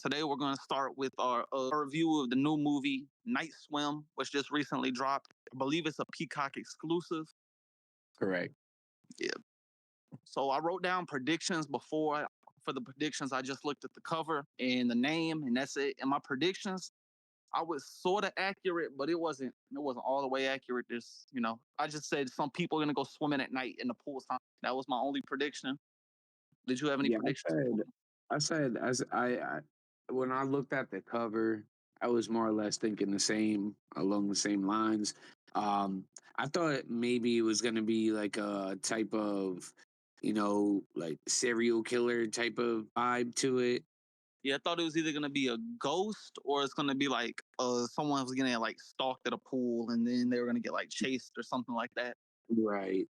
Today we're going to start with our review of the new movie Night Swim, which just recently dropped. I believe it's a Peacock exclusive. Correct. Yeah. So I wrote down predictions before. For the predictions, I just looked at the cover and the name, and that's it. And my predictions, I was sort of accurate, but it wasn't all the way accurate. I just said some people are gonna go swimming at night in the pool time. That was my only prediction. Did you have any Yeah, predictions? I when I looked at the cover, I was more or less thinking along the same lines. I thought maybe it was going to be like a type of, like serial killer type of vibe to it. Yeah, I thought it was either gonna be a ghost or it's gonna be like someone was gonna like stalked at a pool and then they were gonna get like chased or something like that. Right.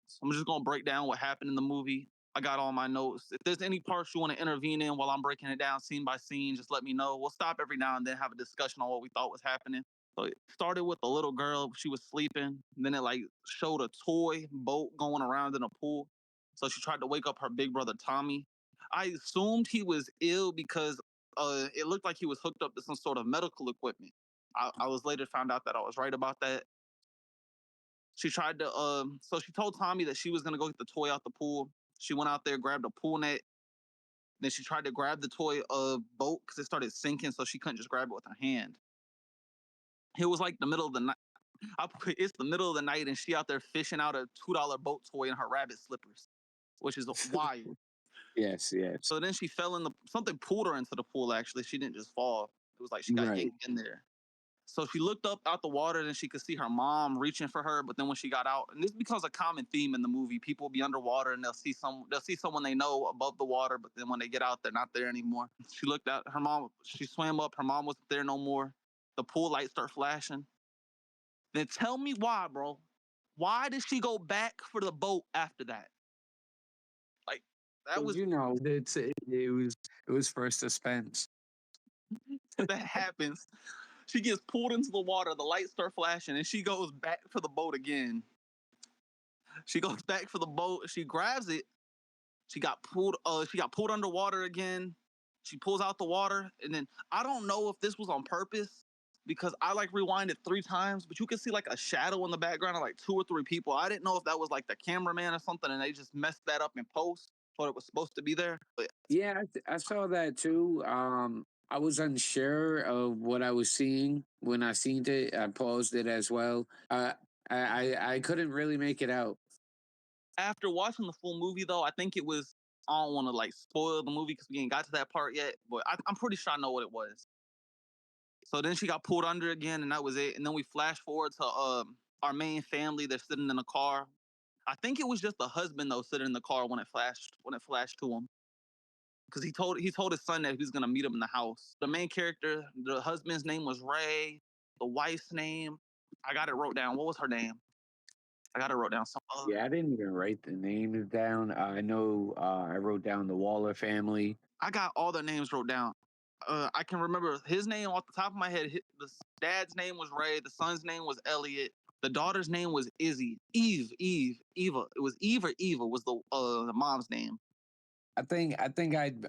So I'm just gonna break down what happened in the movie. I got all my notes. If there's any parts you want to intervene in while I'm breaking it down scene by scene, just let me know. We'll stop every now and then, have a discussion on what we thought was happening. So it started with a little girl. She was sleeping. And then it like showed a toy boat going around in a pool. So she tried to wake up her big brother Tommy. I assumed he was ill because it looked like he was hooked up to some sort of medical equipment. I was later found out that I was right about that. She tried to so she told Tommy that she was gonna go get the toy out the pool. She went out there, grabbed a pool net. Then she tried to grab the toy boat because it started sinking, so she couldn't just grab it with her hand. It was like the middle of the night. It's the middle of the night, and she out there fishing out a $2 boat toy in her rabbit slippers, which is wild. Yes, yes. So then she fell in something pulled her into the pool. Actually, she didn't just fall. It was like she got yanked in there. So she looked up out the water and she could see her mom reaching for her. But then when she got out, and this becomes a common theme in the movie, people will be underwater and they'll see someone they know above the water. But then when they get out, they're not there anymore. She looked at her mom. She swam up. Her mom wasn't there no more. The pool lights start flashing. Then tell me why, bro. Why did she go back for the boat after that? Like that was it was for suspense. that happens. She gets pulled into the water. The lights start flashing, and she goes back for the boat again. She goes back for the boat. She grabs it. She got pulled. She got pulled underwater again. She pulls out the water, and then I don't know if this was on purpose because I like rewinded 3 times, but you could see like a shadow in the background of like 2 or 3 people. I didn't know if that was like the cameraman or something, and they just messed that up in post. Thought it was supposed to be there. But Yeah, I saw that too. I was unsure of what I was seeing when I seen it. I paused it as well. I couldn't really make it out. after watching the full movie, though, I think it was. I don't want to like spoil the movie because we ain't got to that part yet, but I'm pretty sure I know what it was. So then she got pulled under again, and that was it. And then we flash forward to our main family. They're sitting in a car. I think it was just the husband though sitting in the car when it flashed to him because he told his son that he was gonna meet him in the house. The main character, the husband's name was Ray. The wife's name, I got it wrote down. What was her name? I got it wrote down. Yeah, I didn't even write the names down. I know I wrote down the Waller family. I got all their names wrote down. I can remember his name off the top of my head. The dad's name was Ray. The son's name was Elliot. The daughter's name was Eva. It was Eve or Eva was the mom's name. I think I'd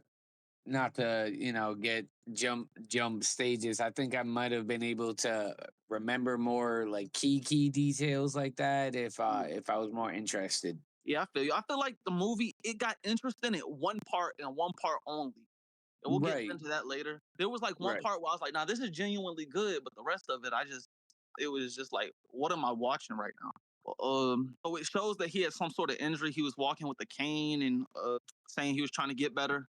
not to get jump stages. I think I might have been able to remember more like key details like that if I was more interested. Yeah, I feel you. I feel like the movie, it got interesting at one part and one part only. And we'll get into that later. There was like one part where I was like, nah, this is genuinely good, but the rest of it, it was just like, what am I watching right now? So it shows that he had some sort of injury. He was walking with a cane and saying he was trying to get better.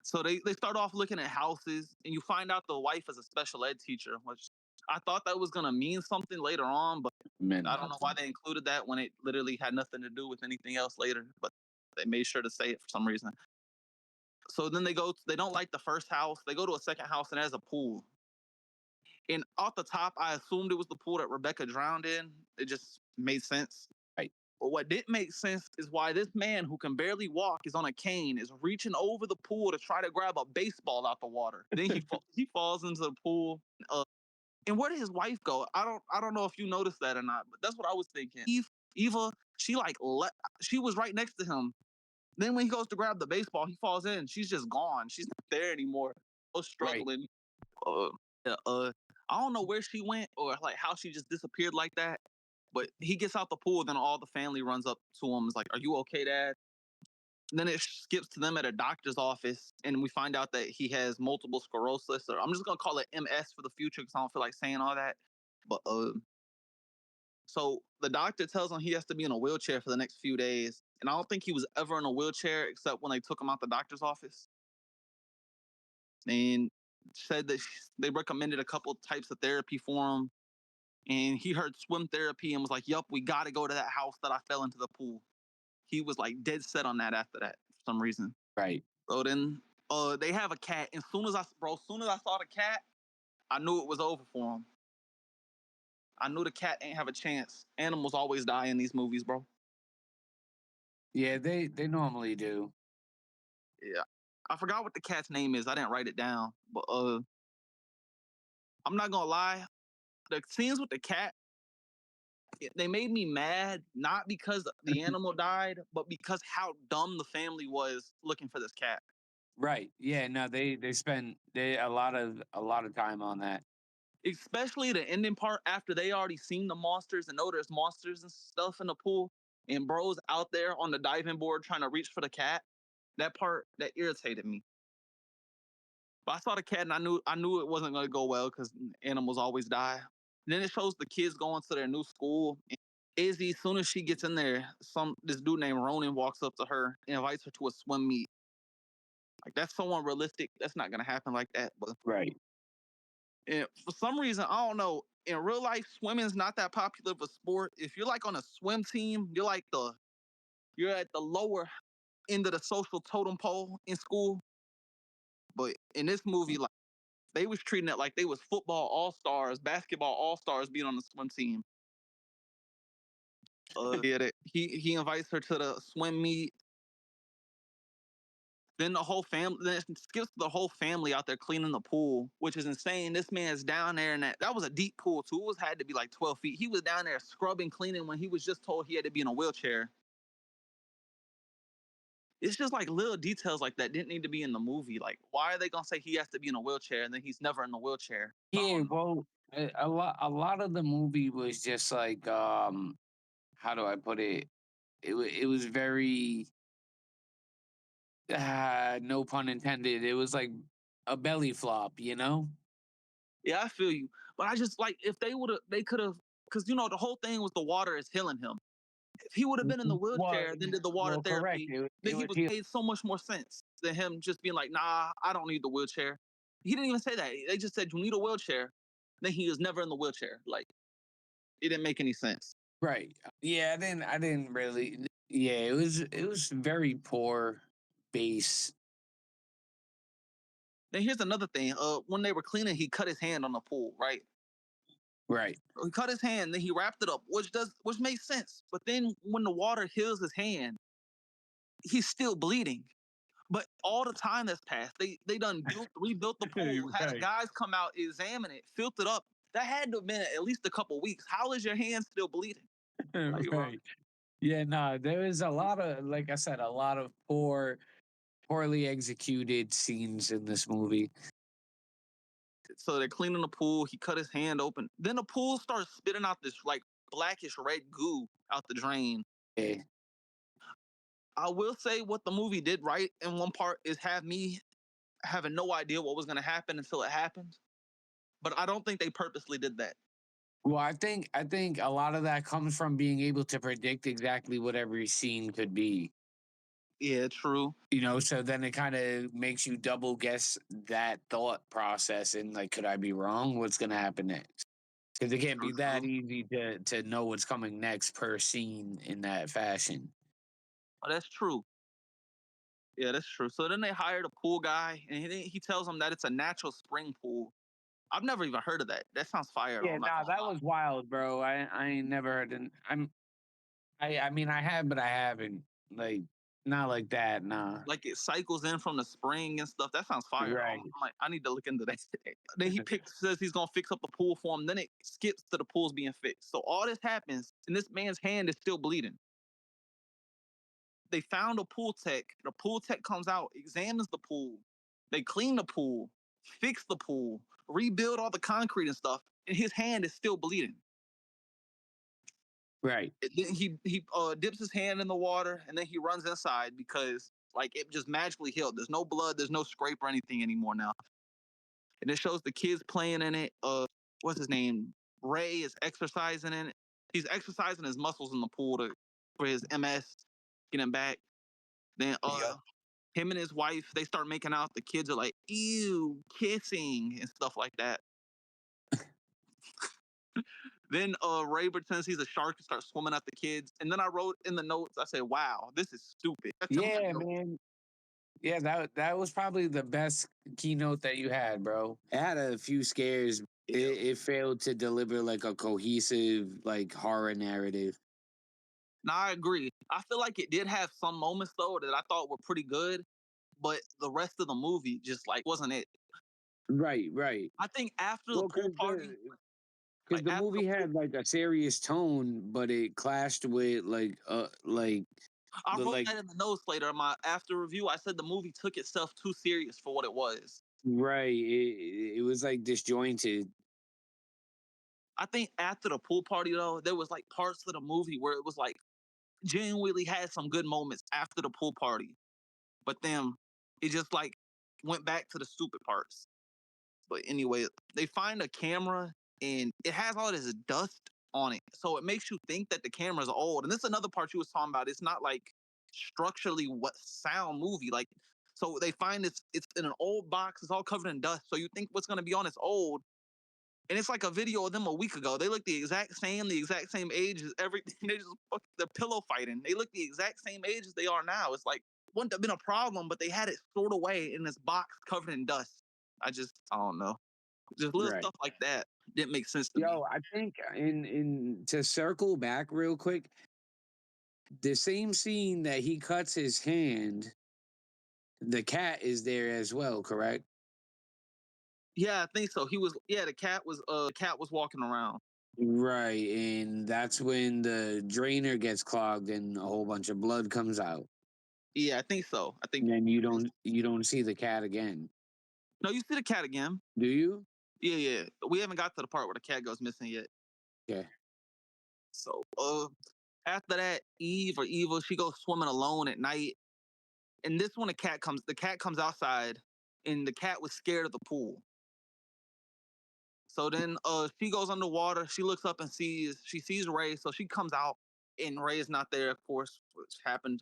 So they start off looking at houses, and you find out the wife is a special ed teacher, which I thought that was going to mean something later on, but I don't know why they included that when it literally had nothing to do with anything else later, but they made sure to say it for some reason. So then they don't like the first house. They go to a second house and it has a pool. And off the top, I assumed it was the pool that Rebecca drowned in. It just made sense. Right. But what didn't make sense is why this man who can barely walk is on a cane, is reaching over the pool to try to grab a baseball out the water. Then he falls into the pool. And where did his wife go? I don't know if you noticed that or not, but that's what I was thinking. Eva, she she was right next to him. Then when he goes to grab the baseball, he falls in. She's just gone. She's not there anymore. was Right. struggling. Uh, yeah, I don't know where she went or like how she just disappeared like that. But he gets out the pool, then all the family runs up to him. Is like, "Are you okay, Dad?" Then it skips to them at a doctor's office, and we find out that he has multiple sclerosis, or I'm just gonna call it MS for the future because I don't feel like saying all that. But so the doctor tells him he has to be in a wheelchair for the next few days, and I don't think he was ever in a wheelchair except when they took him out the doctor's office and said that they recommended a couple types of therapy for him. And he heard swim therapy and was like, "Yup, we got to go to that house that I fell into the pool." He was like dead set on that after that for some reason. Right. So then they have a cat. And as soon as I saw the cat, I knew it was over for him. I knew the cat ain't have a chance. Animals always die in these movies, bro. Yeah, they normally do. Yeah. I forgot what the cat's name is. I didn't write it down. But I'm not gonna lie. The scenes with the cat, they made me mad, not because the animal died, but because how dumb the family was looking for this cat. Right. Yeah, no, they spend they a lot of time on that. Especially the ending part after they already seen the monsters and know there's monsters and stuff in the pool, and bro's out there on the diving board trying to reach for the cat. That part that irritated me. But I saw the cat and I knew it wasn't gonna go well because animals always die. Then it shows the kids going to their new school. And Izzy, as soon as she gets in there, this dude named Ronan walks up to her and invites her to a swim meet. Like that's so unrealistic. That's not gonna happen like that. But Right. and for some reason, I don't know. In real life, swimming's not that popular of a sport. If you're like on a swim team, you're at the lower end of the social totem pole in school. But in this movie, like they was treating it like they was football all stars, basketball all stars being on the swim team. Yeah, he invites her to the swim meet. Then the whole family, then it skips the whole family out there cleaning the pool, which is insane. This man's down there, and that was a deep pool too. It was had to be like 12 feet. He was down there scrubbing, cleaning when he was just told he had to be in a wheelchair. It's just like little details like that didn't need to be in the movie. Like, why are they gonna say he has to be in a wheelchair and then he's never in a wheelchair? I Yeah, don't know. well, a lot of the movie was just like how do I put it? It was very no pun intended. It was like a belly flop, you know? Yeah, I feel you, but I just like if they could have, because the whole thing was the water is healing him. If he would have been in the Well, wheelchair, then did the water correct. therapy, It then he was was he. made so much more sense than him just being like, "Nah, I don't need the wheelchair." He didn't even say that. They just said you need a wheelchair. Then he was never in the wheelchair. Like it didn't make any sense. Right. Yeah, I didn't really. Yeah, it was very poor base. Then here's another thing. When they were cleaning, he cut his hand on the pool. Right. Right. He cut his hand, then he wrapped it up, which makes sense. But then when the water heals his hand, he's still bleeding. But all the time that's passed, they done rebuilt the pool, had the Right. guys come out, examine it, filter it up. That had to have been at least a couple weeks. How is your hand still bleeding? Like, bro. Right. Yeah, no, there was a lot of, like I said, a lot of poorly executed scenes in this movie. So they're cleaning the pool. He cut his hand open. Then the pool starts spitting out this like blackish red goo out the drain. Eh, I will say what the movie did right in one part is have me having no idea what was going to happen until it happened. But I don't think they purposely did that. Well, I think a lot of that comes from being able to predict exactly what every scene could be. Yeah, true. So then it kind of makes you double guess that thought process and like, could I be wrong? What's going to happen next? Because it can't True, be that true. easy to know what's coming next per scene in that fashion. Oh, that's true. Yeah, that's true. So then they hired a pool guy, and he tells them that it's a natural spring pool. I've never even heard of that. That sounds fire though. Yeah, I'm not nah, gonna that lie. was wild, bro. I ain't never heard. I mean, I have, but I haven't. Like, not like that. Nah. Like it cycles in from the spring and stuff. That sounds fire though. Right. I'm like, I need to look into that today. Then says he's gonna fix up the pool for him. Then it skips to the pool's being fixed. So all this happens, and this man's hand is still bleeding. They found a pool tech. The pool tech comes out, examines the pool. They clean the pool. fix the pool, rebuild all the concrete and stuff, and his hand is still bleeding. Right. Then he dips his hand in the water and then he runs inside because like it just magically healed. There's no blood, there's no scrape or anything anymore now. And it shows the kids playing in it. What's his name? Ray is exercising in it. He's exercising his muscles in the pool for his MS, getting back. Then Yep. him and his wife, they start making out. The kids are like, ew, kissing and stuff like that. Then Ray pretends he's a shark and starts swimming at the kids. And then I wrote in the notes, I said, wow, this is stupid. That's Yeah, man. Yeah, that was probably the best keynote that you had, bro. It had a few scares. It failed to deliver like a cohesive like horror narrative. Now I agree. I feel like it did have some moments though that I thought were pretty good, but the rest of the movie just like wasn't it. Right, right. I think after the Well, pool party, because like the after the movie pool, had like a serious tone, but it clashed with I wrote like that in the notes later in my after review. I said the movie took itself too serious for what it was. right. It was like disjointed. I think after the pool party though, there was like parts of the movie where it was like genuinely had some good moments after the pool party, but then it just like went back to the stupid parts. But anyway, they find a camera and it has all this dust on it. So it makes you think that the camera's old. And this is another part you was talking about. It's not like structurally what sound movie. Like, so they find it's in an old box, it's all covered in dust. So you think what's gonna be on it's old. And it's like a video of them a week ago. They look the exact same age as everything. They just they're pillow fighting. They look the exact same age as they are now. It's like wouldn't have been a problem, but they had it stored away in this box covered in dust. I don't know. Just little Right. stuff like that didn't make sense to me. Yo, I think in to circle back real quick, the same scene that he cuts his hand, the cat is there as well, correct? Yeah, I think so. He was the cat was walking around. Right, and that's when the drainer gets clogged and a whole bunch of blood comes out. Yeah, I think so. And then you don't see the cat again. No, you see the cat again. Do you? Yeah, yeah. We haven't got to the part where the cat goes missing yet. Okay. So after that, Eve or Eva, she goes swimming alone at night. And this one the cat comes outside and the cat was scared of the pool. So then she goes underwater, she looks up and she sees Ray, so she comes out and Ray is not there, of course, which happened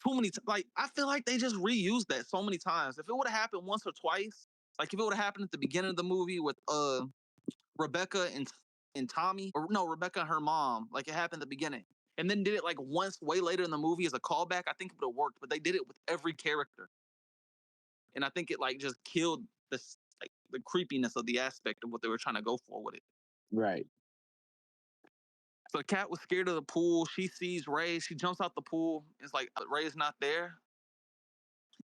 too many like I feel like they just reused that so many times. If it would have happened once or twice, like if it would have happened at the beginning of the movie with Rebecca and Tommy, or no, Rebecca and her mom, like it happened at the beginning, and then did it like once way later in the movie as a callback, I think it would have worked. But they did it with every character, and I think it like just killed this like the creepiness of the aspect of what they were trying to go for with it. Right. So the cat was scared of the pool. She sees Ray. She jumps out the pool. It's like Ray's not there.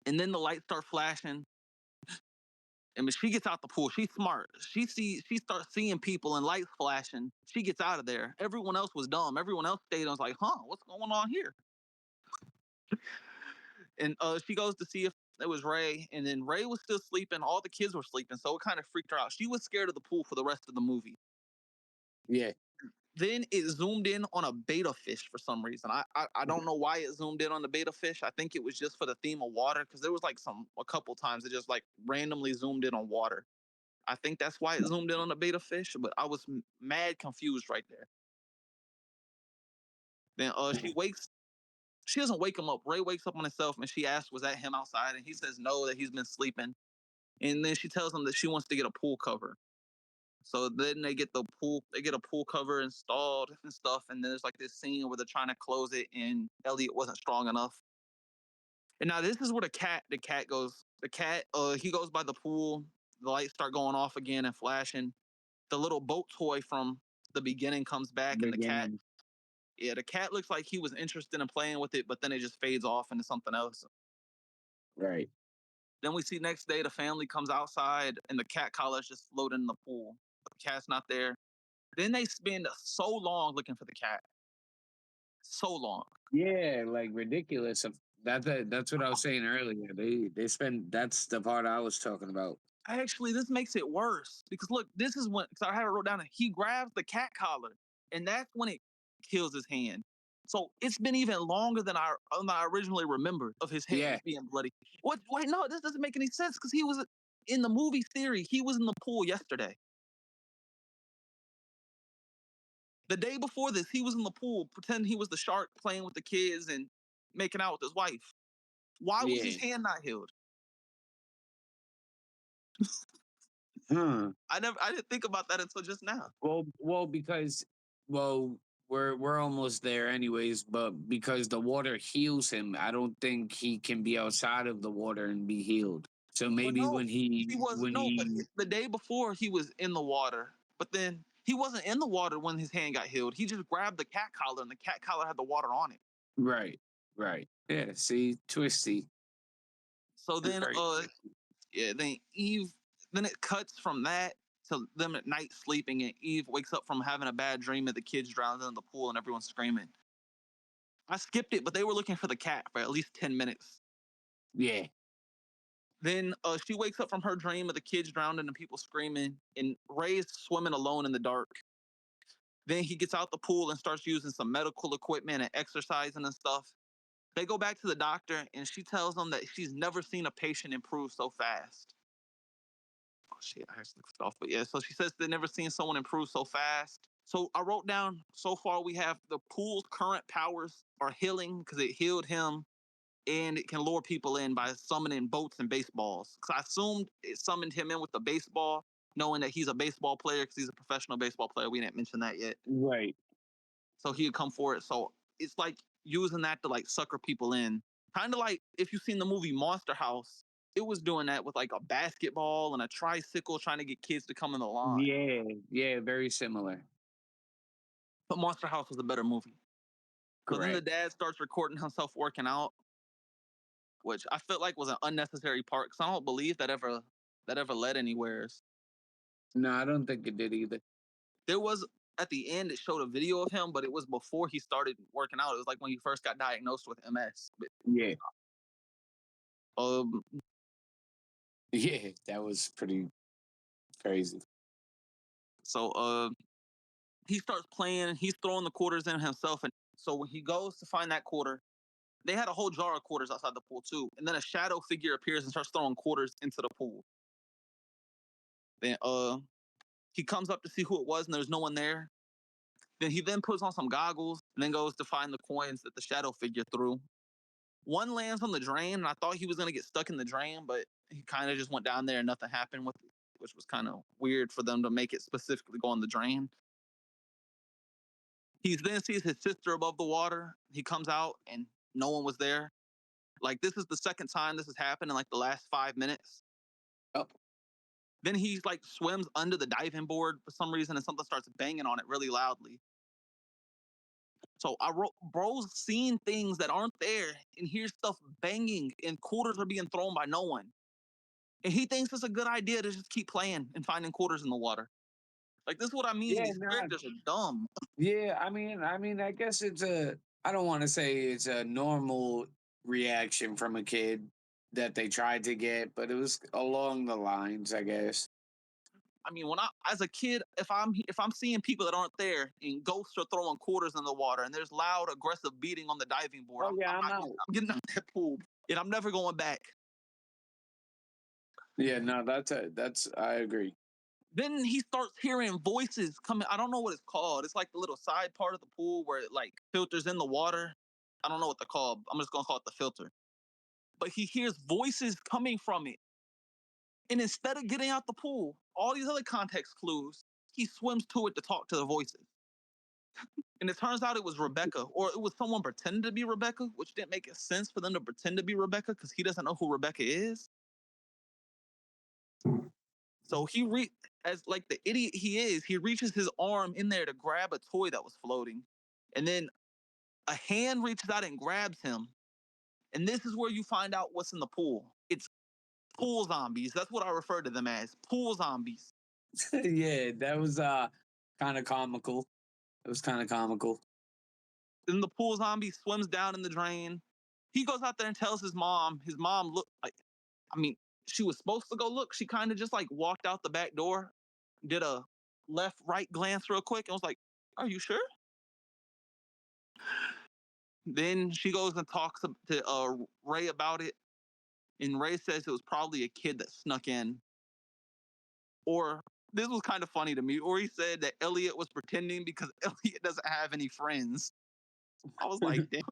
And then the lights start flashing. And when she gets out the pool, she's smart. She starts seeing people and lights flashing. She gets out of there. Everyone else was dumb. Everyone else stayed and was like, huh, what's going on here? And she goes to see if it was Ray. And then Ray was still sleeping. All the kids were sleeping. So it kind of freaked her out. She was scared of the pool for the rest of the movie. Yeah. Then it zoomed in on a beta fish for some reason. I don't know why it zoomed in on the beta fish. I think it was just for the theme of water because there was like a couple times it just like randomly zoomed in on water. I think that's why it zoomed in on the beta fish, but I was mad confused right there. Then she wakes. She doesn't wake him up. Ray wakes up on himself and she asks, "Was that him outside?" And he says no, that he's been sleeping. And then she tells him that she wants to get a pool cover. So then they get a pool cover installed and stuff. And then there's like this scene where they're trying to close it and Elliot wasn't strong enough. And now this is where the cat, he goes by the pool. The lights start going off again and flashing. The little boat toy from the beginning comes back and Beginning. the cat looks like he was interested in playing with it, but then it just fades off into something else. Right. Then we see next day the family comes outside and the cat collar's just floating in the pool. The cat's not there. Then they spend so long looking for the cat. So long. Yeah, like ridiculous. That's what I was saying earlier. They spend that's the part I was talking about. Actually, this makes it worse because look, this is when, because I have it wrote down, and he grabs the cat collar, and that's when it kills his hand. So it's been even longer than I originally remembered of his Yeah, hands being bloody. What? Wait, no, this doesn't make any sense because he was in the movie theory. He was in the pool yesterday. The day before this, he was in the pool, pretending he was the shark, playing with the kids and making out with his wife. Why was his yeah. hand not healed? Huh. I didn't think about that until just now. Because well, we're almost there anyways, but because the water heals him, I don't think he can be outside of the water and be healed. So But maybe no, he was when no, but he the day before he was in the water. But then he wasn't in the water when his hand got healed. He just grabbed the cat collar, and the cat collar had the water on it. right, right. Yeah, see, twisty. So then Very twisty. yeah, then it cuts from that to them at night sleeping, and Eve wakes up from having a bad dream that the kids drowned in the pool and everyone's screaming. I skipped it, but they were looking for the cat for at least 10 minutes. Yeah. Then she wakes up from her dream of the kids drowning and people screaming, and Ray's swimming alone in the dark. Then he gets out the pool and starts using some medical equipment and exercising and stuff. They go back to the doctor, and she tells them that she's never seen a patient improve so fast. Oh shit, I actually looked it off. But yeah, so she says they've never seen someone improve so fast. So I wrote down, so far we have the pool's current powers are healing because it healed him, and it can lure people in by summoning boats and baseballs. Because I assumed it summoned him in with the baseball, knowing that he's a baseball player because he's a professional baseball player. We didn't mention that yet. Right. So he'd come for it. So it's like using that to like sucker people in. Kind of like if you've seen the movie Monster House, it was doing that with like a basketball and a tricycle trying to get kids to come in the line. Yeah, yeah, very similar. But Monster House was a better movie. So then the Correct. dad starts recording himself working out, which I felt like was an unnecessary part because I don't believe that ever led anywhere. No, I don't think it did either. There was at the end it showed a video of him, but it was before he started working out. It was like when he first got diagnosed with MS. But Yeah. um, Yeah, that was pretty crazy. so he starts playing and he's throwing the quarters in himself. And so when he goes to find that quarter, they had a whole jar of quarters outside the pool too. And then a shadow figure appears and starts throwing quarters into the pool. Then he comes up to see who it was, and there's no one there. Then he then puts on some goggles and then goes to find the coins that the shadow figure threw. One lands on the drain, and I thought he was gonna get stuck in the drain, but he kind of just went down there and nothing happened with it, which was kind of weird for them to make it specifically go on the drain. He then sees his sister above the water. He comes out and no one was there. Like this is the second time this has happened in like the last 5 minutes. Oh, Then he like swims under the diving board for some reason, and something starts banging on it really loudly. So I wrote, bro's seeing things that aren't there and hears stuff banging, and quarters are being thrown by no one. And he thinks it's a good idea to just keep playing and finding quarters in the water. Like this is what I mean. yeah, These no, characters are dumb. yeah. I guess it's a. I don't want to say it's a normal reaction from a kid that they tried to get, but it was along the lines, I guess. I mean, when I as a kid, if I'm seeing people that aren't there and ghosts are throwing quarters in the water and there's loud, aggressive beating on the diving board, Oh yeah, I'm out. I'm getting out that pool and I'm never going back. Yeah, no, that's I agree. Then he starts hearing voices coming. I don't know what it's called. It's like the little side part of the pool where it like filters in the water. I don't know what they're called. I'm just gonna call it the filter. But he hears voices coming from it. And instead of getting out the pool, all these other context clues, he swims to it to talk to the voices. And it turns out it was Rebecca, or it was someone pretending to be Rebecca, which didn't make sense for them to pretend to be Rebecca because he doesn't know who Rebecca is. So as like the idiot he is, he reaches his arm in there to grab a toy that was floating, and then a hand reaches out and grabs him. And this is where you find out what's in the pool. It's pool zombies. That's what I refer to them as, pool zombies. Yeah, that was kind of comical. It was kind of comical. Then the pool zombie swims down in the drain. He goes out there and tells his mom. His mom look like, I mean, she was supposed to go look, she kind of just like walked out the back door, did a left right glance real quick, and was like, "Are you sure?" Then she goes and talks to Ray about it, and Ray says it was probably a kid that snuck in. Or this was kind of funny to me. Or he said that Elliot was pretending because Elliot doesn't have any friends. I was like, damn,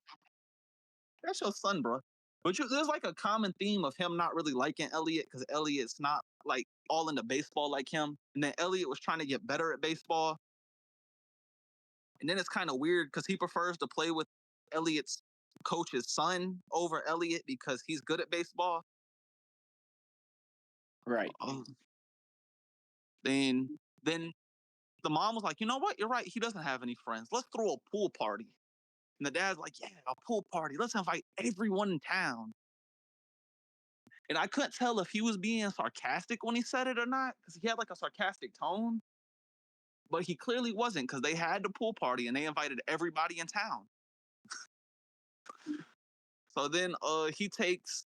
that's your son, bro. But there's like a common theme of him not really liking Elliot because Elliot's not like all into baseball like him. And then Elliot was trying to get better at baseball. And then it's kind of weird because he prefers to play with Elliot's coach's son over Elliot because he's good at baseball. Right. Um, then the mom was like, you know what? You're right. He doesn't have any friends. Let's throw a pool party. And the dad's like, yeah, a pool party. Let's invite everyone in town. And I couldn't tell if he was being sarcastic when he said it or not, because he had like a sarcastic tone. But he clearly wasn't, because they had the pool party and they invited everybody in town. So then he takes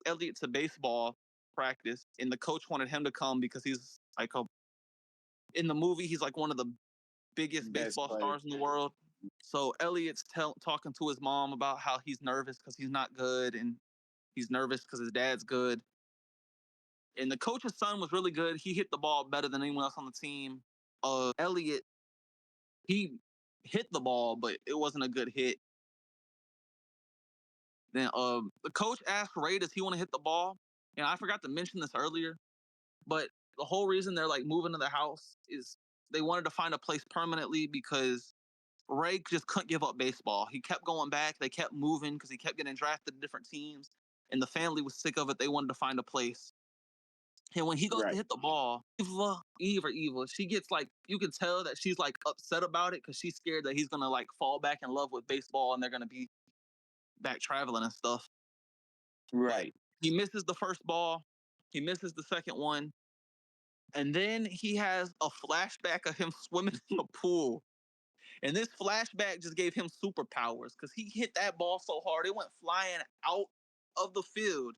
Elliot to baseball practice, and the coach wanted him to come because he's like in the movie, he's like one of the biggest Best baseball player. stars in the world. So Elliot's talking to his mom about how he's nervous because he's not good, and he's nervous because his dad's good. And the coach's son was really good. He hit the ball better than anyone else on the team. Elliot, he hit the ball, but it wasn't a good hit. Then the coach asked Ray, does he want to hit the ball? And I forgot to mention this earlier, but the whole reason they're like moving to the house is they wanted to find a place permanently because Ray just couldn't give up baseball. He kept going back. They kept moving because he kept getting drafted to different teams, and the family was sick of it. They wanted to find a place. And when he goes to Right. hit the ball, Eva, she gets like, you can tell that she's like upset about it because she's scared that he's gonna like fall back in love with baseball and they're gonna be back traveling and stuff. But Right. he misses the first ball, he misses the second one, and then he has a flashback of him swimming in the pool. And this flashback just gave him superpowers because he hit that ball so hard it went flying out of the field,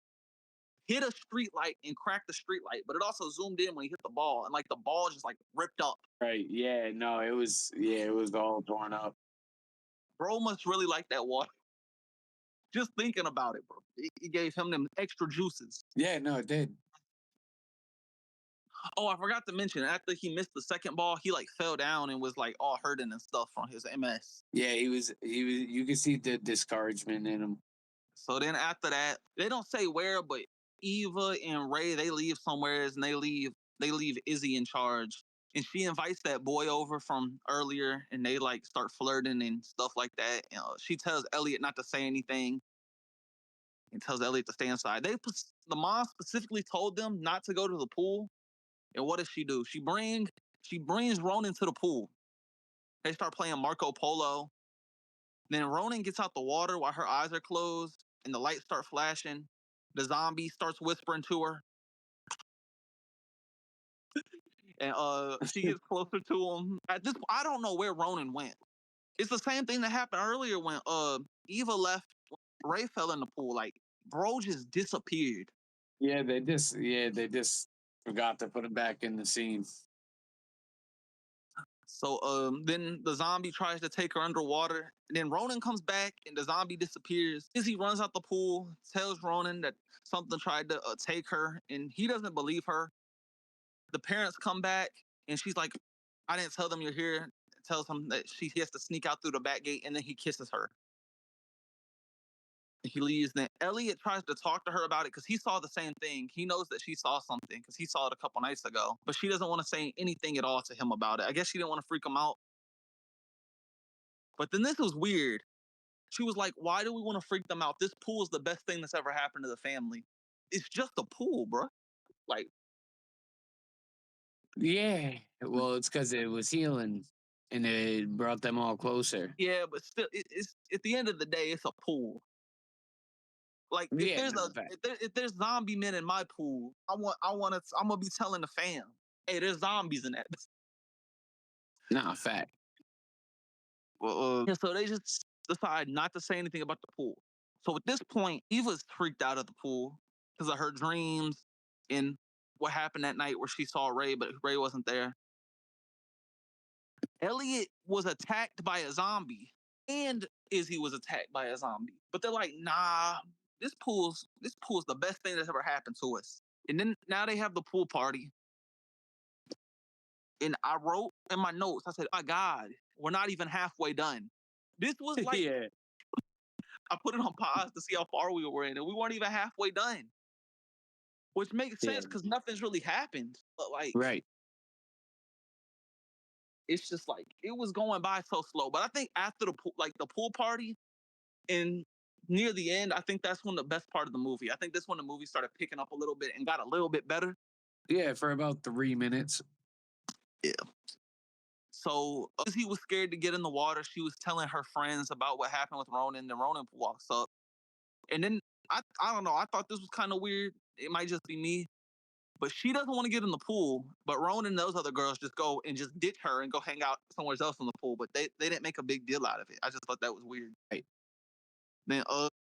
hit a street light and cracked the street light. But it also zoomed in when he hit the ball, and like the ball just like ripped up. Right. Yeah. No, it was. Yeah, it was all torn up. Bro must really like that water. Just thinking about it, bro, it gave him them extra juices. Yeah. No, it did. Oh, I forgot to mention, after he missed the second ball, he like fell down and was like all hurting and stuff from his MS. Yeah, he was. He was. You could see the discouragement in him. So then after that, they don't say where, but Eva and Ray, they leave somewhere and they leave Izzy in charge. And she invites that boy over from earlier and they like start flirting and stuff like that. She tells Elliot not to say anything and tells Elliot to stay inside. The mom specifically told them not to go to the pool. And what does she do? She brings Ronan to the pool. They start playing Marco Polo. Then Ronan gets out the water while her eyes are closed and the lights start flashing. The zombie starts whispering to her, and she gets closer to him. At this, I don't know where Ronan went. It's the same thing that happened earlier when Eva left. Ray fell in the pool. Like bro just disappeared. Yeah, they just. Yeah, they just forgot to put him back in the scene. So then the zombie tries to take her underwater. And then Ronan comes back and the zombie disappears. Izzy runs out the pool, tells Ronan that something tried to take her, and he doesn't believe her. The parents come back and she's like, I didn't tell them you're here. Tells him that he has to sneak out through the back gate, and then he kisses her. He leaves. Then Elliot tries to talk to her about it because he saw the same thing. He knows that she saw something because he saw it a couple nights ago, but she doesn't want to say anything at all to him about it. I guess she didn't want to freak him out. But then this was weird. She was like, why do we want to freak them out? This pool is the best thing that's ever happened to the family. It's just a pool, bro. Like, Yeah. Well, it's because it was healing, and it brought them all closer. yeah, but still, it's at the end of the day, it's a pool. Like, if Yeah. there's No a fact. if there's zombie men in my pool, I'm gonna be telling the fam, hey, there's zombies in that. No fact. Well, yeah, so they just decide not to say anything about the pool. So at this point, Eva's freaked out of the pool. because of her dreams and what happened that night where she saw Ray, but Ray wasn't there. Elliot was attacked by a zombie, and Izzy was attacked by a zombie. But they're like, nah, this pool's the best thing that's ever happened to us. And then now they have the pool party. And I wrote in my notes, I said, "My God, we're not even halfway done." This was like Yeah. I put it on pause to see how far we were in, and we weren't even halfway done. Which makes Yeah. sense because nothing's really happened. But like Right. it's just like it was going by so slow. But I think after the pool party and near the end, I think that's when the best part of the movie. I think this when the movie started picking up a little bit and got a little bit better. Yeah, for about 3 minutes. Yeah. So as he was scared to get in the water, she was telling her friends about what happened with Ronan. Then Ronan walks up, and then I don't know. I thought this was kind of weird. It might just be me, but she doesn't want to get in the pool. But Ronan and those other girls just go and just ditch her and go hang out somewhere else in the pool. But they didn't make a big deal out of it. I just thought that was weird. Right. Then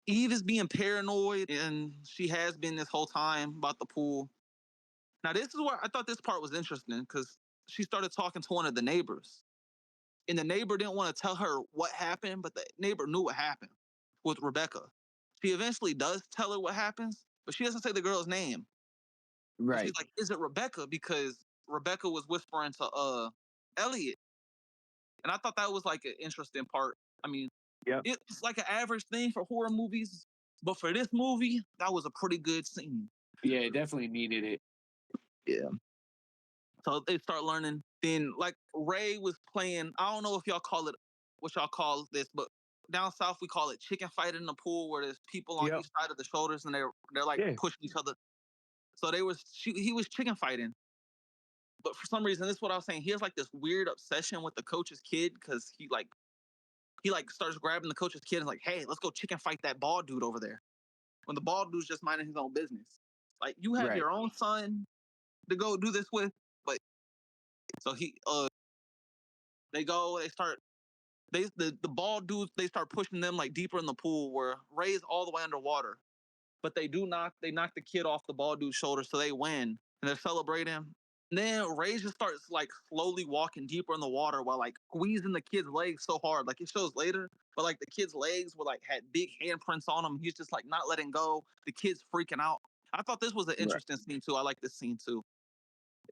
Eve is being paranoid, and she has been this whole time about the pool. Now this is where I thought this part was interesting because she started talking to one of the neighbors, and the neighbor didn't want to tell her what happened, but the neighbor knew what happened with Rebecca. She eventually does tell her what happens, but she doesn't say the girl's name. But she's Right. like, "Is it Rebecca?" Because Rebecca was whispering to Elliot, and I thought that was like an interesting part. I mean, Yep. it's like an average thing for horror movies, but for this movie, that was a pretty good scene. Yeah, it definitely needed it. Yeah. So they start learning. Then, like Ray was playing. I don't know if y'all call it what y'all call this, but down south we call it chicken fight in the pool, where there's people on Yep. each side of the shoulders and they're like Yeah. pushing each other. So he was chicken fighting, but for some reason, this is what I was saying. He has like this weird obsession with the coach's kid because he starts grabbing the coach's kid and like, "Hey, let's go chicken fight that bald dude over there." When the bald dude's just minding his own business. Like you have Right. your own son to go do this with, but so they go, they start the bald dudes, they start pushing them like deeper in the pool where Ray's all the way underwater. But they knock the kid off the bald dude's shoulder, so they win. And they're celebrating. And then Ray just starts like slowly walking deeper in the water while like squeezing the kid's legs so hard. Like it shows later, but like the kid's legs were like had big handprints on them. He's just like not letting go. The kid's freaking out. I thought this was an Right. interesting scene too. I like this scene too.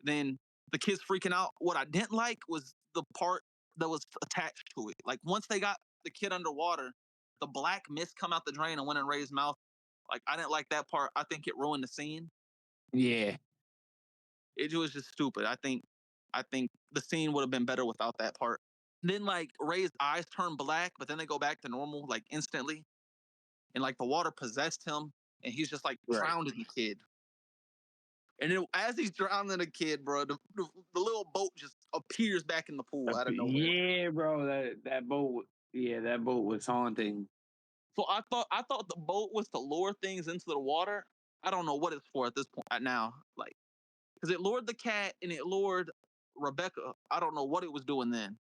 Then the kid's freaking out. What I didn't like was the part that was attached to it. Like once they got the kid underwater, the black mist come out the drain and went in Ray's mouth. Like I didn't like that part. I think it ruined the scene. Yeah. It was just stupid. I think the scene would have been better without that part. Then like Ray's eyes turn black, but then they go back to normal like instantly, and like the water possessed him, and he's just like Right. drowning the kid. And then as he's drowning the kid, bro, the little boat just appears back in the pool out of nowhere. Yeah, bro. That boat. Yeah, that boat was haunting. So I thought the boat was to lure things into the water. I don't know what it's for at this point now. Like, because it lured the cat and it lured Rebecca. I don't know what it was doing then.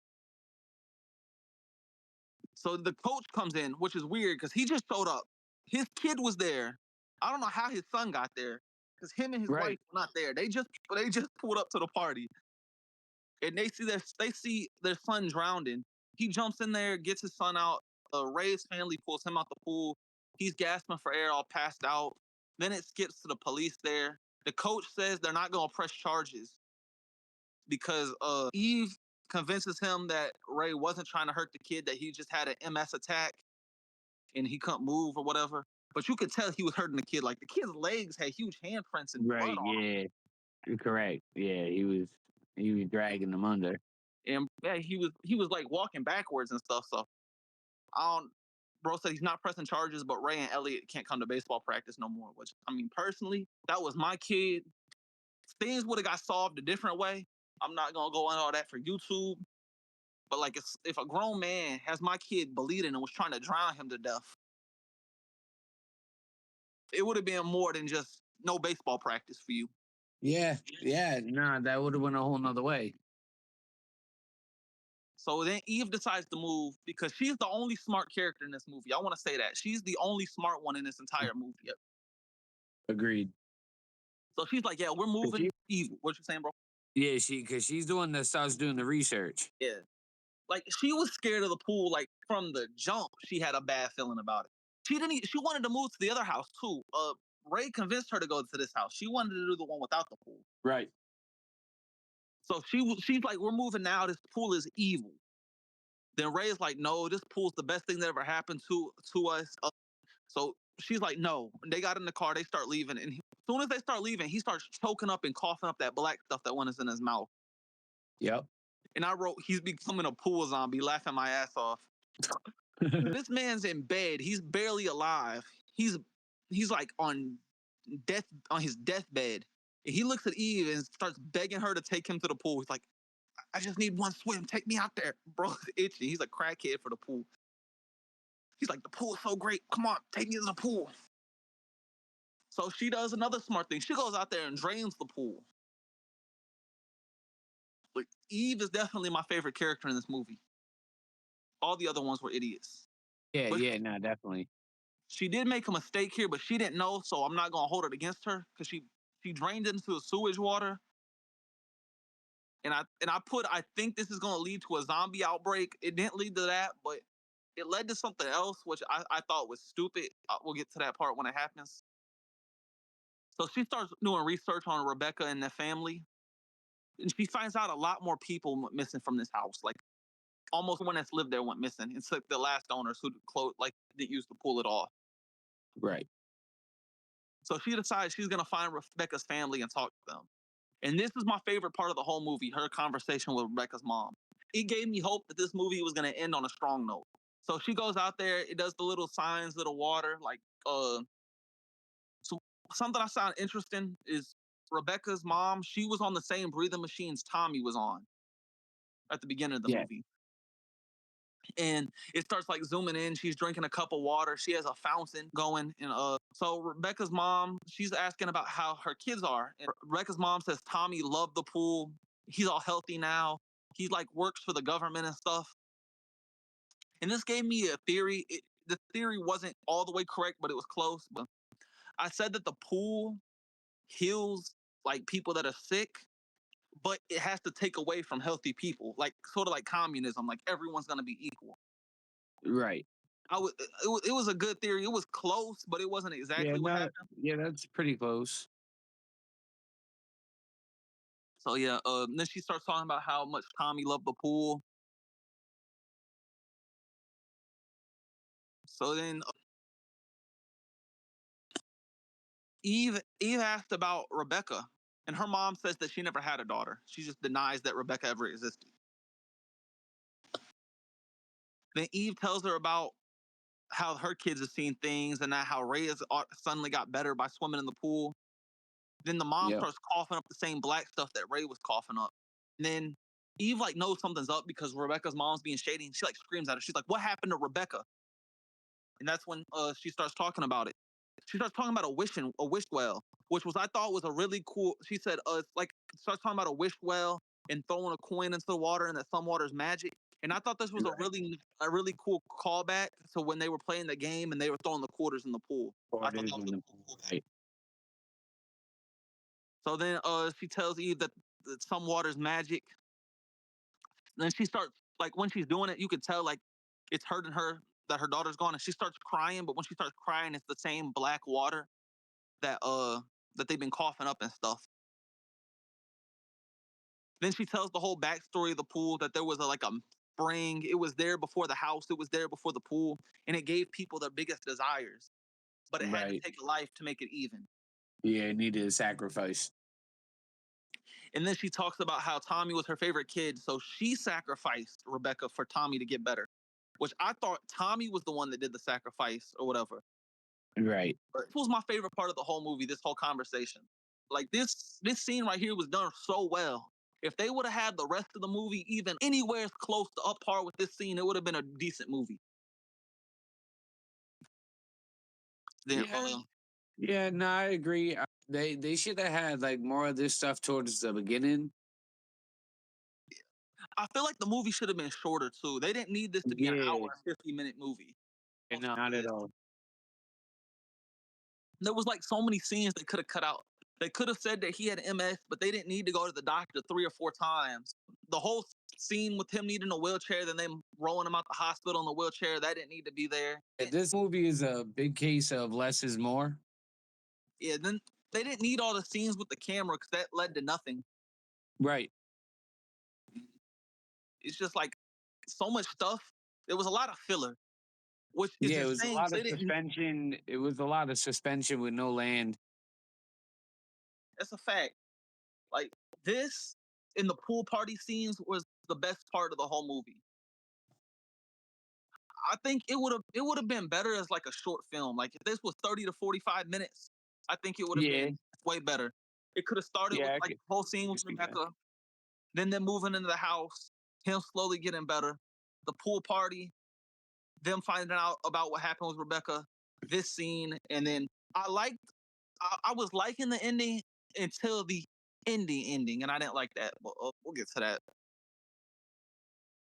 So the coach comes in, which is weird because he just showed up. His kid was there. I don't know how his son got there because him and his wife Right. were not there. They just pulled up to the party and they see their son drowning. He jumps in there, gets his son out. Ray's family pulls him out the pool. He's gasping for air, all passed out. Then it skips to the police there. The coach says they're not going to press charges because Eve convinces him that Ray wasn't trying to hurt the kid, that he just had an MS attack and he couldn't move or whatever. But you could tell he was hurting the kid. Like the kid's legs had huge handprints and blood Right. on Yeah. You're correct. Yeah, he was dragging them under. them. And yeah, he was like walking backwards and stuff. So I don't. Bro said he's not pressing charges, but Ray and Elliot can't come to baseball practice no more. Which I mean, personally, that was my kid. Things would have got solved a different way. I'm not gonna go on all that for YouTube. But like, if a grown man has my kid bleeding and was trying to drown him to death, it would have been more than just no baseball practice for you. Yeah. Yeah. Nah, that would have went a whole nother way. So then Eve decides to move because she's the only smart character in this movie. I want to say that she's the only smart one in this entire movie. Agreed. So she's like, "Yeah, we're 'Cause she moving evil." What you saying, bro? yeah, because she's doing the starts doing the research. Yeah. Like she was scared of the pool. Like from the jump, she had a bad feeling about it. She didn't. She wanted to move to the other house too. Ray convinced her to go to this house. She wanted to do the one without the pool. Right. So she's like, "We're moving now. This pool is evil." Then Ray is like, "No, this pool's the best thing that ever happened to us." So she's like, "No." And they got in the car. They start leaving, and as soon as they start leaving, he starts choking up and coughing up that black stuff that went in his mouth. Yep. And I wrote, "He's becoming a pool zombie," laughing my ass off. This man's in bed. He's barely alive. He's like death on his deathbed. And he looks at Eve and starts begging her to take him to the pool. He's like, "I just need one swim. Take me out there." Bro, itchy. He's a crackhead for the pool. He's like, "The pool is so great. Come on, take me to the pool." So she does another smart thing. She goes out there and drains the pool. Like Eve is definitely my favorite character in this movie. All the other ones were idiots. Yeah, But yeah, no, definitely. she did make a mistake here, but she didn't know, so I'm not gonna hold it against her because she drained into the sewage water. I think this is gonna lead to a zombie outbreak. It didn't lead to that, but it led to something else, which I thought was stupid. We'll get to that part when it happens. So she starts doing research on Rebecca and the family, and she finds out a lot more people missing from this house. Like almost one that's lived there went missing. It's like the last owners who like didn't use the pool at all. Right. So she decides she's gonna find Rebecca's family and talk to them. And this is my favorite part of the whole movie, her conversation with Rebecca's mom. It gave me hope that this movie was gonna end on a strong note. So she goes out there, it does the little signs of the water, like so something I found interesting is Rebecca's mom, she was on the same breathing machines Tommy was on at the beginning of the Yeah. movie. And it starts like zooming in. She's drinking a cup of water. She has a fountain going, and so Rebecca's mom, she's asking about how her kids are, and Rebecca's mom says Tommy loved the pool. He's all healthy now. He like works for the government and stuff. And this gave me a theory. The theory wasn't all the way correct, but it was close. But I said that the pool heals like people that are sick, but it has to take away from healthy people, like sort of like communism. Like everyone's gonna be equal. Right. It was a good theory. It was close, but it wasn't Yeah, exactly what no, happened. yeah, that's pretty close. So yeah, then she starts talking about how much Tommy loved the pool. So then Eve asked about Rebecca, and her mom says that she never had a daughter. She just denies that Rebecca ever existed. Then Eve tells her about how her kids have seen things and that how Ray has suddenly got better by swimming in the pool. Then the mom Yep. starts coughing up the same black stuff that Ray was coughing up. And then Eve like knows something's up because Rebecca's mom's being shady, and she like screams at her. She's like, "What happened to Rebecca?" And that's when she starts talking about it. She starts talking about a wish well, which was I thought was a really cool. She said, it's like starts talking about a wish well and throwing a coin into the water, and that some water is magic. And I thought this was Right. a really cool callback to when they were playing the game and they were throwing the quarters in the pool. I thought Orders that was in a the cool callback. right. So then she tells Eve that some water's magic. And then she starts like when she's doing it, you could tell like it's hurting her that her daughter's gone, and she starts crying. But when she starts crying, it's the same black water that that they've been coughing up and stuff. Then she tells the whole backstory of the pool that there was like a spring. It was there before the house. It was there before the pool, and it gave people their biggest desires. But it had to Right. take a life to make it even. Yeah, it needed a sacrifice. And then she talks about how Tommy was her favorite kid, so she sacrificed Rebecca for Tommy to get better. Which I thought Tommy was the one that did the sacrifice or whatever. Right. But this was my favorite part of the whole movie. This whole conversation, like this scene right here was done so well. If they would have had the rest of the movie even anywhere close to up par with this scene, it would have been a decent movie. Then Yeah. Yeah, no, I agree. They should have had like more of this stuff towards the beginning. I feel like the movie should have been shorter too. They didn't need this to be an hour Yeah, and 50-minute movie. no, not at all. There was like so many scenes they could have cut out. They could have said that he had MS, but they didn't need to go to the doctor 3 or 4 times. The whole scene with him needing a wheelchair, then them rolling him out the hospital in the wheelchair, that didn't need to be there. This movie is a big case of less is more. Yeah, then they didn't need all the scenes with the camera because that led to nothing. Right. It's just like so much stuff. There was a lot of filler, which is Yeah, it was a insane. lot They of didn't. suspension. It was a lot of suspension with no land. That's a fact. Like this in the pool party scenes was the best part of the whole movie. I think it would have been better as like a short film. Like if this was 30 to 45 minutes, I think it would have Yeah, been way better. It could have started with yeah, like the whole scene with could see that. Rebecca, then them moving into the house, him slowly getting better, the pool party, them finding out about what happened with Rebecca, this scene, and then I was liking the ending until the ending, and I didn't like that. But we'll get to that.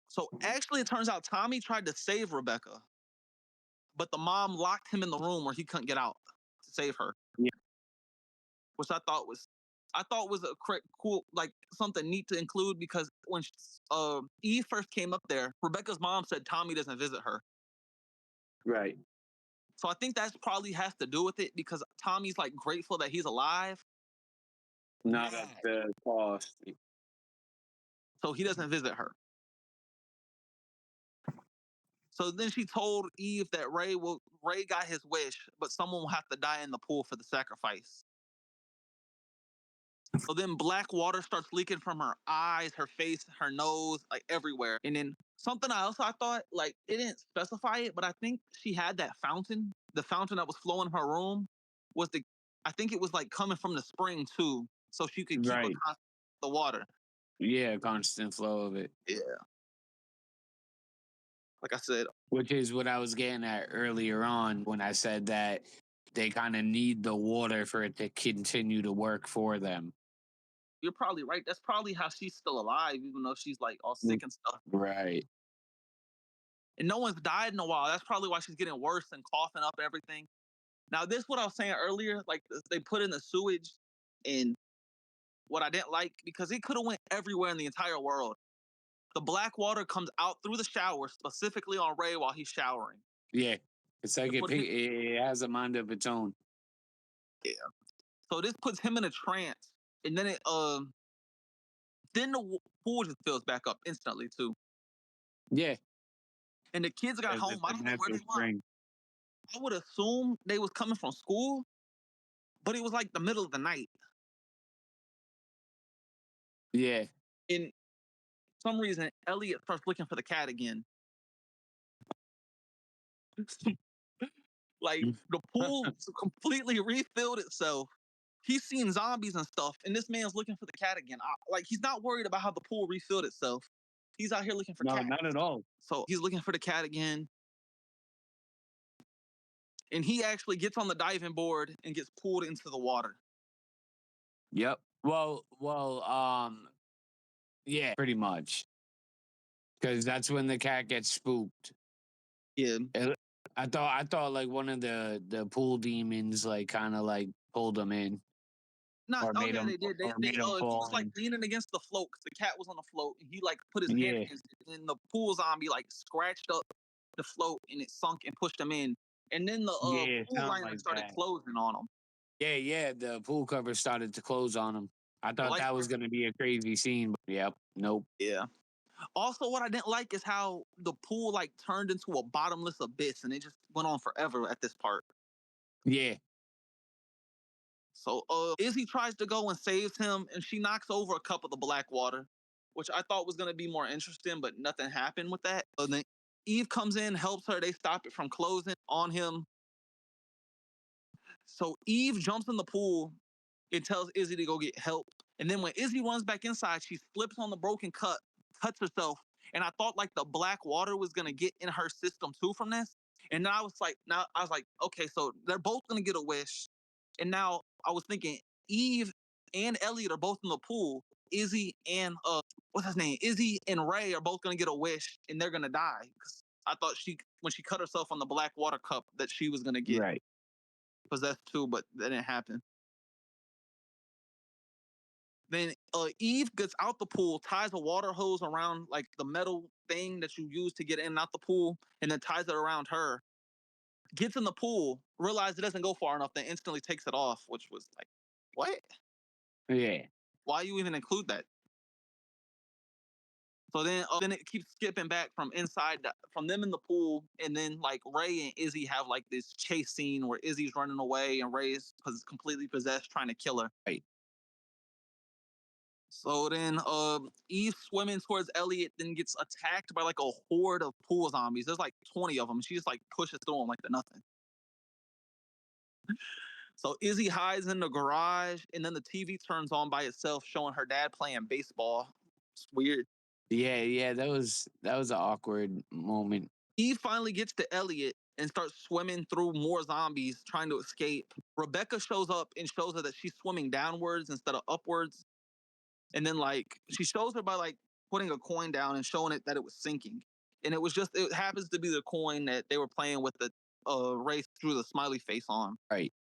So actually, it turns out Tommy tried to save Rebecca, but the mom locked him in the room where he couldn't get out to save her, Yeah, which I thought was a cool, like something neat to include because when Eve first came up there, Rebecca's mom said Tommy doesn't visit her. right. So I think that's probably has to do with it because Tommy's like grateful that he's alive, Not at the cost. so he doesn't visit her. So then she told Eve that Ray got his wish, but someone will have to die in the pool for the sacrifice. So then black water starts leaking from her eyes, her face, her nose, like everywhere. And then something else I thought, like it didn't specify it, but I think she had that fountain. The fountain that was flowing in her room was I think it was like coming from the spring too, so she could keep Right. the water. Yeah, constant flow of it. Yeah, like I said, Which is what I was getting at earlier on when I said that they kind of need the water for it to continue to work for them. you're probably right. That's probably how she's still alive, even though she's like all sick and stuff. Right. And no one's died in a while. That's probably why she's getting worse and coughing up everything. Now, this what I was saying earlier. Like they put in the sewage, and what I didn't like because it could have went everywhere in the entire world. The black water comes out through the shower, specifically on Ray while he's showering. Yeah. It's like It put him, it has a mind of its own. yeah. So this puts him in a trance, and then the pool just fills back up instantly too. Yeah. And the kids got As home. it's I a don't know where natural they were. spring. I would assume they was coming from school, but it was like the middle of the night. Yeah. And for some reason, Elliot starts looking for the cat again. Like the pool completely refilled itself. He's seen zombies and stuff, and this man's looking for the cat again. Like he's not worried about how the pool refilled itself. He's out here looking for No, cats. not at all. So he's looking for the cat again, and he actually gets on the diving board and gets pulled into the water. Yep. Yeah, pretty much. Because that's when the cat gets spooked. Yeah, I thought like one of the pool demons like kind of like pulled him in not. or Oh made yeah, him they did. or made him He was fall like in. leaning against the float because the cat was on the float, and he like put his hand Yeah. against it, and the pool zombie like scratched up the float, and it sunk and pushed him in. And then the Yeah, pool something liner like started that. closing on him. Yeah. The pool cover started to close on him. I The thought light that was started. gonna be a crazy scene, but yep, nope. Yeah. Also, what I didn't like is how the pool like turned into a bottomless abyss, and it just went on forever at this part. Yeah, So, Izzy tries to go and saves him, and she knocks over a cup of the black water, which I thought was gonna be more interesting, but nothing happened with that. And then Eve comes in, helps her. They stop it from closing on him. So Eve jumps in the pool and tells Izzy to go get help. And then when Izzy runs back inside, she slips on the broken cuts herself. And I thought like the black water was gonna get in her system too from this. And now I was like, okay, so they're both gonna get a wish. And now I was thinking Eve and Elliot are both in the pool. Izzy and what's his name? Izzy and Ray are both gonna get a wish and they're gonna die. 'Cause I thought when she cut herself on the black water cup that she was gonna get. right. possessed too, but that didn't happen. Then Eve gets out the pool, ties a water hose around like the metal thing that you use to get in and out the pool, and then ties it around her. Gets in the pool, realizes it doesn't go far enough, then instantly takes it off, which was like, what? Yeah. Why you even include that? So then it keeps skipping back from from them in the pool, and then like Ray and Izzy have like this chase scene where Izzy's running away and Ray's completely possessed, trying to kill her. Right. So then Eve swimming towards Elliot, then gets attacked by like a horde of pool zombies. There's like 20 of them. She just like pushes through them like they're nothing. So Izzy hides in the garage, and then the TV turns on by itself, showing her dad playing baseball. It's weird. Yeah, yeah, that was an awkward moment. Eve finally gets to Elliot and starts swimming through more zombies, trying to escape. Rebecca shows up and shows her that she's swimming downwards instead of upwards. And then like she shows her by like putting a coin down and showing it that it was sinking. And it happens to be the coin that they were playing with the race through the smiley face on. Right.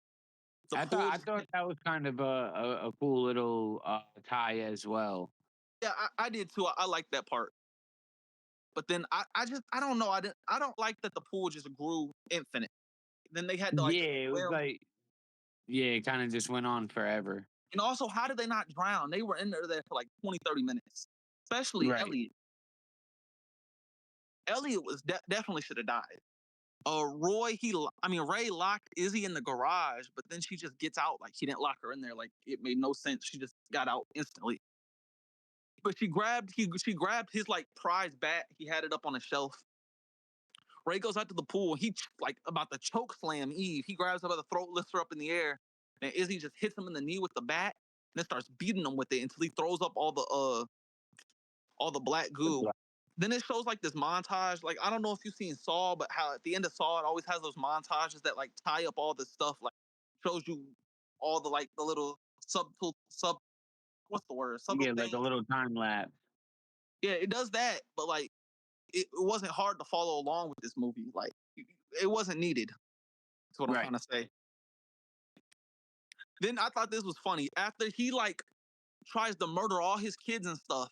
The I pool, thought that was kind of a cool little tie as well. yeah, I did too. I like that part. But then I don't know. I don't like that the pool just grew infinite. Then they had to like Yeah, it was swear. like yeah, it kind of just went on forever. And also, how did they not drown? They were in there for like 20, 30 minutes. Especially Right. Elliot. Elliot was definitely should have died. Ray locked Izzy in the garage, but then she just gets out. Like he didn't lock her in there. Like it made no sense. She just got out instantly. But she grabbed his like prize bat. He had it up on a shelf. Ray goes out to the pool. He like about to choke slam Eve. He grabs her by the throat, lifts her up in the air, and Izzy just hits him in the knee with the bat, and then starts beating him with it until he throws up all the black goo. Then it shows like this montage. Like I don't know if you've seen Saw, but how at the end of Saw it always has those montages that like tie up all this stuff. Like shows you all the like the little sub what's the word subtle Yeah, like things. a little time lapse. Yeah, it does that, but like it wasn't hard to follow along with this movie. Like it wasn't needed. That's what I'm Right. trying to say. Then I thought this was funny. After he like tries to murder all his kids and stuff,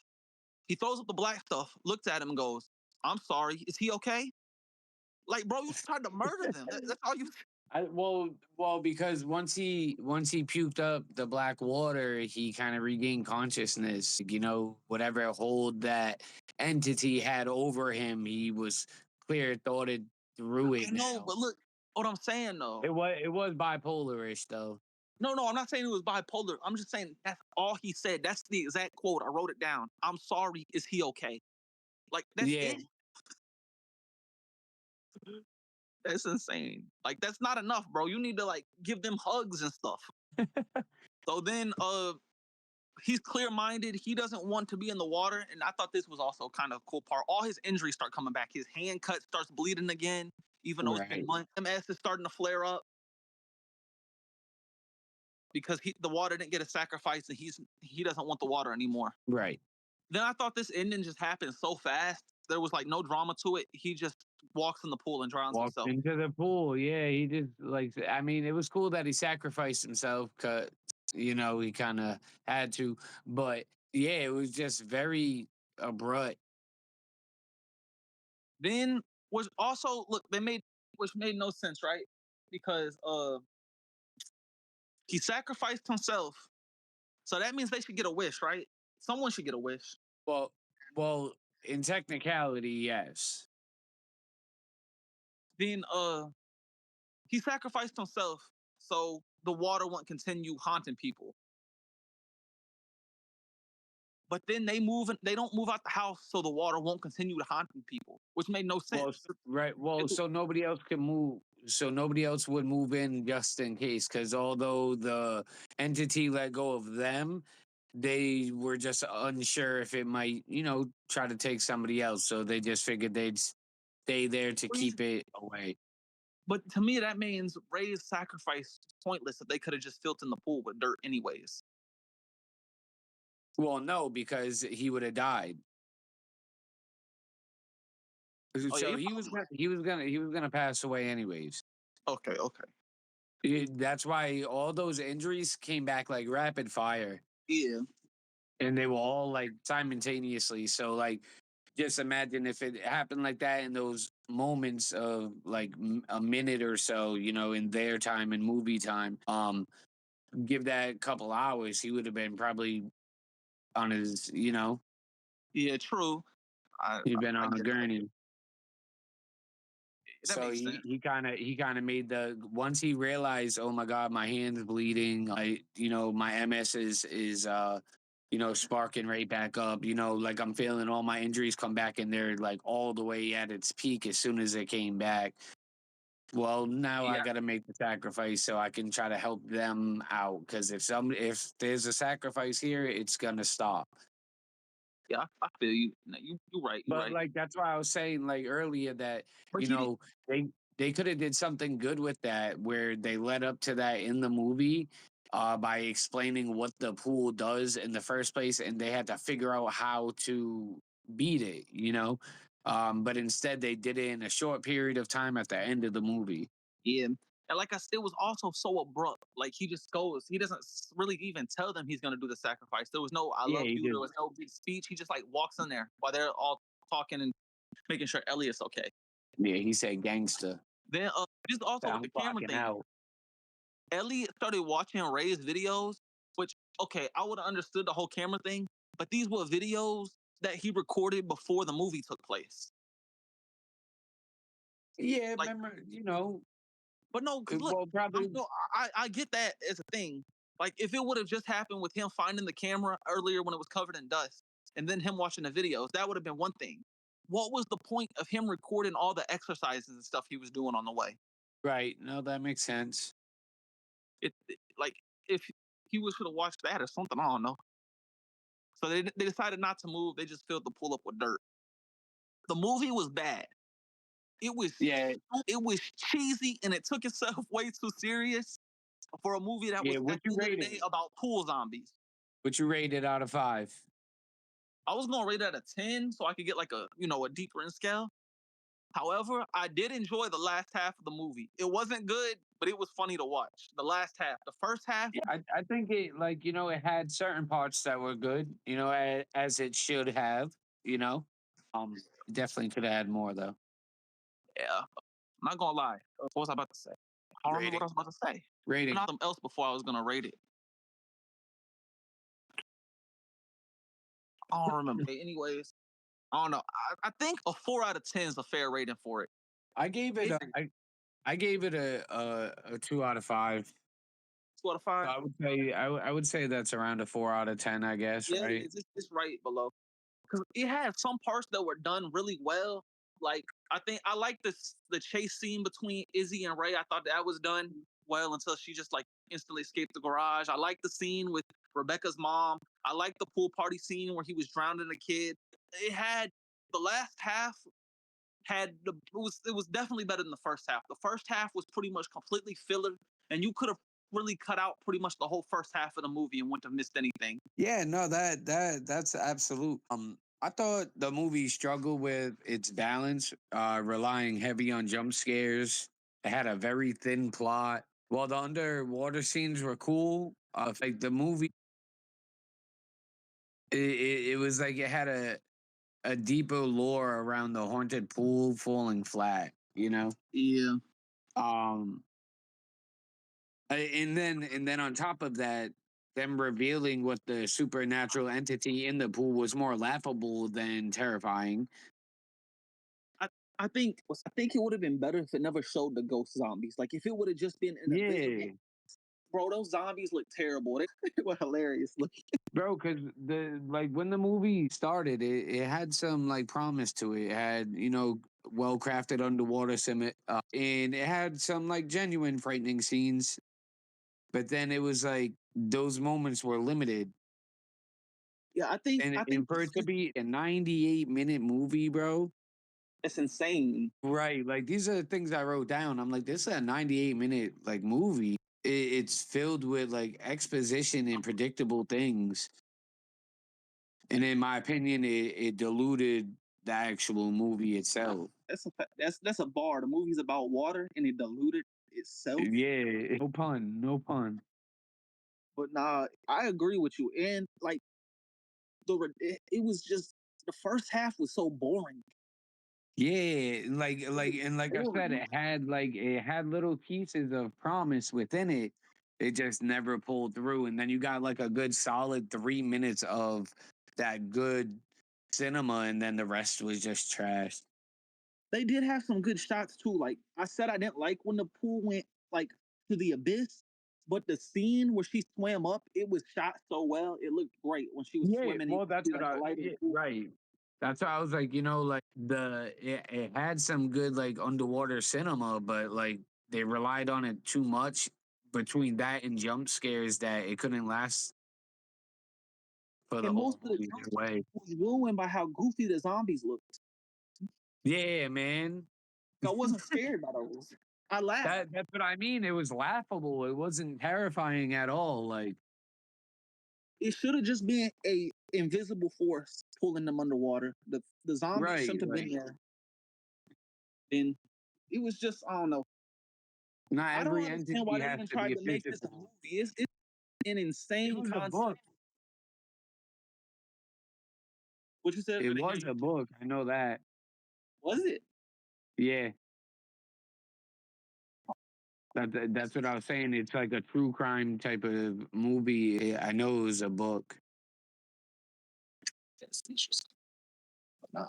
he throws up the black stuff, looks at him, and goes, "I'm sorry. Is he okay?" Like, bro, you tried to murder them. That's all you. Well, because once he puked up the black water, he kind of regained consciousness. Whatever hold that entity had over him, he was clear thoughted through I it know, now. but look what I'm saying though. It was bipolarish though. No, I'm not saying it was bipolar. I'm just saying that's all he said. That's the exact quote. I wrote it down. I'm sorry. Is he okay? Like that's Yeah, it. That's insane. Like that's not enough, bro. You need to like give them hugs and stuff. So then he's clear minded. He doesn't want to be in the water. And I thought this was also kind of a cool part. All his injuries start coming back. His hand cut starts bleeding again, even though it's been right, months. MS is starting to flare up because the water didn't get a sacrifice and he doesn't want the water anymore. right. Then I thought this ending just happened so fast. There was like no drama to it. He just walks in the pool and drowns Walked himself. into the pool. Yeah, he just like. I mean, it was cool that he sacrificed himself because he kind of had to. But yeah, it was just very abrupt. Then was also look they made which made no sense, right? Because he sacrificed himself. So that means they should get a wish, right? Someone should get a wish. Well, well, in technicality, yes. Then he sacrificed himself so the water won't continue haunting people. But then they don't move out the house so the water won't continue to haunting people, which made no sense. Right. Well, so nobody else can move. So nobody else would move in just in case, because although the entity let go of them, they were just unsure if it might, try to take somebody else. So they just figured they'd stay there to keep it away. But to me, that means Ray's sacrifice is pointless if they could have just filled in the pool with dirt anyways. Well, no, because he would have died. Oh yeah, So he was gonna pass away anyways. okay. That's why all those injuries came back like rapid fire, Yeah, and they were all like simultaneously. So like, just imagine if it happened like that in those moments of like a minute or so, in their time and movie time. Give that a couple hours, he would have been probably on his, yeah, true. I he'd been I on a get that. gurney. That So makes he sense. he kind of he kind of made the once he realized, oh my god, my hand's bleeding. My MS is sparking right back up. Like I'm feeling all my injuries come back, and they're like all the way at its peak as soon as it came back. Well, now I Yeah, got to make the sacrifice so I can try to help them out. Because if there's a sacrifice here, it's gonna stop. yeah, I feel you. No, you right. You But right. like that's why I was saying like earlier that But you he did. know they they could have did something good with that where they led up to that in the movie by explaining what the pool does in the first place, and they had to figure out how to beat it. But instead they did it in a short period of time at the end of the movie. Yeah. And like I said, it was also so abrupt. Like he just goes, he doesn't really even tell them he's gonna do the sacrifice. There was no "I Yeah, love he you." There did. was no big speech. He just like walks in there while they're all talking and making sure Elliot's okay. Yeah, he said gangster. Then just also with I'm the camera clocking thing, out. Elliot started watching Ray's videos, which okay, I would have understood the whole camera thing, but these were videos that he recorded before the movie took place. Yeah, Like, remember, but no, because look, well, probably. no, I get that as a thing. Like, if it would have just happened with him finding the camera earlier when it was covered in dust, and then him watching the videos, that would have been one thing. What was the point of him recording all the exercises and stuff he was doing on the way? Right. No, that makes sense. Like if he was should have watched that or something, I don't know. So they decided not to move. They just filled the pool up with dirt. The movie was bad. It was Yeah. it was cheesy and it took itself way too serious for a movie that Yeah. was at the end of the day about pool zombies. What you rate it out of 5? I was gonna rate it at a 10 so I could get like a deeper in scale. However, I did enjoy the last half of the movie. It wasn't good, but it was funny to watch. The last half. The first half, Yeah, I think it like it had certain parts that were good, as it should have, you know. Um, Definitely could have had more though. yeah. I'm not gonna lie. What was I about to say? I don't remember what I Rating, was about to say. rating. Something else before I was gonna rate it. I don't remember. Anyways, I don't know. I think a 4 out of 10 is a fair rating for it. I gave it It a I gave it a 2 out of 5. 2 out of 5. So I would say that's around a 4 out of 10, I guess, Yeah, right? it's right below. Because it had some parts that were done really well. Like I think I like the chase scene between Izzy and Ray. I thought that was done well until she just like instantly escaped the garage. I like the scene with Rebecca's mom. I like the pool party scene where he was drowning a kid. It had the last half had it was definitely better than the first half. The first half was pretty much completely filler, and you could have really cut out pretty much the whole first half of the movie and wouldn't have missed anything. Yeah, no, that's absolute. I thought the movie struggled with its balance, relying heavy on jump scares. It had a very thin plot. While the underwater scenes were cool, like the movie, it was like it had a deeper lore around the haunted pool falling flat. Yeah, Um, and then on top of that, them revealing what the supernatural entity in the pool was more laughable than terrifying. I I think it would have been better if it never showed the ghost zombies. Like if it would have just been an invisible Yeah, bro. Those zombies look terrible. They were hilarious looking. bro. Because the like when the movie started, it had some like promise to it. It had well crafted underwater sim, and it had some like genuine frightening scenes. But then it was like those moments were limited, Yeah, I think and I think for it to be a 98-minute movie, bro. it's insane. Right. Like these are the things I wrote down. I'm like, this is a 98-minute like movie. It's filled with like exposition and predictable things. And in my opinion, it diluted the actual movie itself. That's a bar. The movie's about water and it diluted. itself. Yeah, no pun, no pun. But nah, I agree with you. And like it was just the first half was so boring. Yeah, It was and like I said, boring. it had little pieces of promise within it. It just never pulled through. And then you got like a good solid 3 minutes of that good cinema, and then the rest was just trash. They did have some good shots too. Like I said, I didn't like when the pool went like to the abyss, but the scene where she swam up, it was shot so well. It looked great when she was Yeah, swimming and you well, could that's see what like the I light of the yeah, pool. right. That's why I was like, like it had some good like underwater cinema, but like they relied on it too much between that and jump scares that it couldn't last for the And whole most of the movie jump away. was ruined by how goofy the zombies looked. Yeah, man. I wasn't scared by those. I laughed. That's what I mean. It was laughable. It wasn't terrifying at all. Like, It should have just been a invisible force pulling them underwater. The zombies right, shouldn't have been right. there. Then it was just I don't know. Not I don't every understand why entity they has even to be tried a to make this a physical. movie. It's an It insane was a book. concept. What you said? It was a book. I know that. Was it? Yeah. That's what I was saying. It's like a true crime type of movie. I know it was a book. That's interesting. Nah,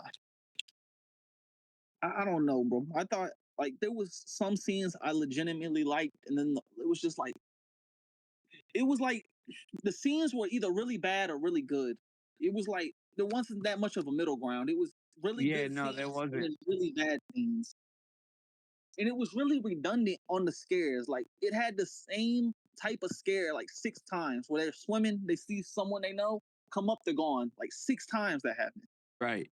I don't know, bro. I thought like there was some scenes I legitimately liked, and then it was just like it was like the scenes were either really bad or really good. It was like there wasn't that much of a middle ground. It was really Yeah, good no, there scenes and wasn't. then really bad scenes. And it was really redundant on the scares. Like it had the same type of scare like 6 times where they're swimming, they see someone they know, come up, they're gone. Like 6 times that happened. Right.